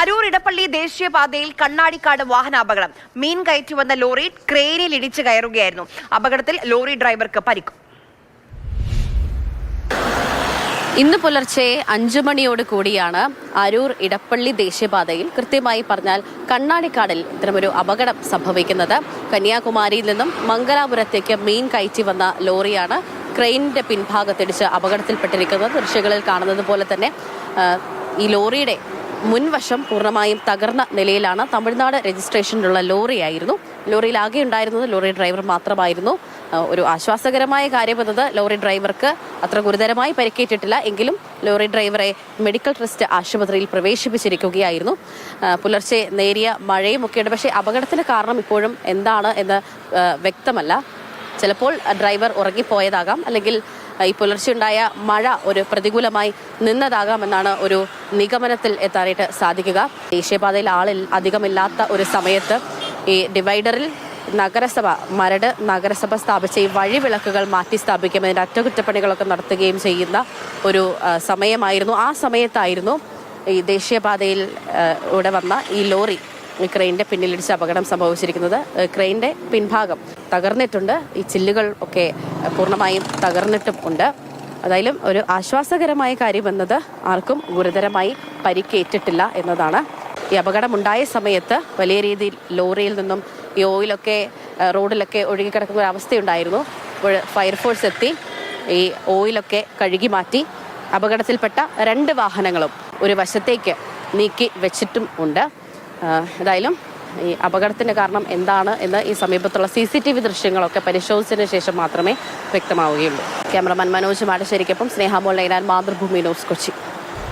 അരൂർ ഇടപ്പള്ളി ദേശീയപാതയിൽ കണ്ണാടിക്കാട് വാഹനാപകടം. മീൻ കയറ്റി വന്ന ലോറി ക്രെയിനിൽ ഇടിച്ചു കയറുകയായിരുന്നു. അപകടത്തിൽ ലോറി ഡ്രൈവർക്ക് പരിക്ക്. ഇന്ന് പുലർച്ചെ 5 മണിയോട് കൂടിയാണ് അരൂർ ഇടപ്പള്ളി ദേശീയപാതയിൽ, കൃത്യമായി പറഞ്ഞാൽ കണ്ണാടിക്കാടിൽ, ഇത്തരമൊരു അപകടം സംഭവിക്കുന്നത്. കന്യാകുമാരിയിൽ നിന്നും മംഗലാപുരത്തേക്ക് മീൻ കയറ്റി വന്ന ലോറിയാണ് ക്രെയിനിന്റെ പിൻഭാഗത്തിടിച്ച് അപകടത്തിൽപ്പെട്ടിരിക്കുന്നത്. ദൃശ്യങ്ങളിൽ കാണുന്നത് പോലെ തന്നെ ഈ ലോറിയുടെ മുൻവശം പൂർണ്ണമായും തകർന്ന നിലയിലാണ്. തമിഴ്നാട് രജിസ്ട്രേഷനിലുള്ള ലോറിയായിരുന്നു. ലോറിയിൽ ആകെ ഉണ്ടായിരുന്നത് ലോറി ഡ്രൈവർ മാത്രമായിരുന്നു. ഒരു ആശ്വാസകരമായ കാര്യം എന്നത് ലോറി ഡ്രൈവർക്ക് അത്ര ഗുരുതരമായി പരിക്കേറ്റിട്ടില്ല. എങ്കിലും ലോറി ഡ്രൈവറെ മെഡിക്കൽ ട്രസ്റ്റ് ആശുപത്രിയിൽ പ്രവേശിപ്പിച്ചിരിക്കുകയായിരുന്നു. പുലർച്ചെ നേരിയ മഴയും ഒക്കെയുണ്ട്. പക്ഷേ അപകടത്തിന് കാരണം ഇപ്പോഴും എന്താണ് എന്ന് വ്യക്തമല്ല. ചിലപ്പോൾ ഡ്രൈവർ ഉറങ്ങിപ്പോയതാകാം, അല്ലെങ്കിൽ ഈ പുലർച്ചെ ഉണ്ടായ മഴ ഒരു പ്രതികൂലമായി നിന്നതാകാമെന്നാണ് ഒരു നിഗമനത്തിൽ എത്താനായിട്ട് സാധിക്കുക. ദേശീയപാതയിൽ ആളിൽ അധികമില്ലാത്ത ഒരു സമയത്ത് ഈ ഡിവൈഡറിൽ മരട് നഗരസഭ സ്ഥാപിച്ച ഈ വഴിവിളക്കുകൾ മാറ്റി സ്ഥാപിക്കുമെന്നതിൻ്റെ അറ്റകുറ്റപ്പണികളൊക്കെ നടത്തുകയും ചെയ്യുന്ന ഒരു സമയമായിരുന്നു. ആ സമയത്തായിരുന്നു ഈ ദേശീയപാതയിൽ ഇവിടെ വന്ന ഈ ലോറി ക്രെയിനിന്റെ പിന്നിലിടിച്ച് അപകടം സംഭവിച്ചിരിക്കുന്നത്. ക്രെയിനിന്റെ പിൻഭാഗം തകർന്നിട്ടുണ്ട്. ഈ ചില്ലുകൾ ഒക്കെ പൂർണ്ണമായും തകർന്നിട്ടും ഉണ്ട്. അതായാലും ഒരു ആശ്വാസകരമായ കാര്യം എന്നത് ആർക്കും ഗുരുതരമായി പരിക്കേറ്റിട്ടില്ല എന്നതാണ്. ഈ അപകടമുണ്ടായ സമയത്ത് വലിയ രീതിയിൽ ലോറിയിൽ നിന്നും ഈ ഓയിലൊക്കെ റോഡിലൊക്കെ ഒഴുകിക്കിടക്കുന്ന ഒരു അവസ്ഥയുണ്ടായിരുന്നു. അപ്പോൾ ഫയർഫോഴ്സ് എത്തി ഈ ഓയിലൊക്കെ കഴുകി മാറ്റി അപകടത്തിൽപ്പെട്ട 2 വാഹനങ്ങളും ഒരു വശത്തേക്ക് നീക്കി വെച്ചിട്ടും ഉണ്ട്. ഏതായാലും ഈ അപകടത്തിന്റെ കാരണം എന്താണ് എന്ന് ഈ സമീപത്തുള്ള CCTV ദൃശ്യങ്ങളൊക്കെ പരിശോധിച്ചതിന് ശേഷം മാത്രമേ വ്യക്തമാവുകയുള്ളൂ. ക്യാമറമാൻ മനോജ് മാടശ്ശേരിക്കൊപ്പം സ്നേഹ മോൾ, മാതൃഭൂമി ന്യൂസ്, കൊച്ചി.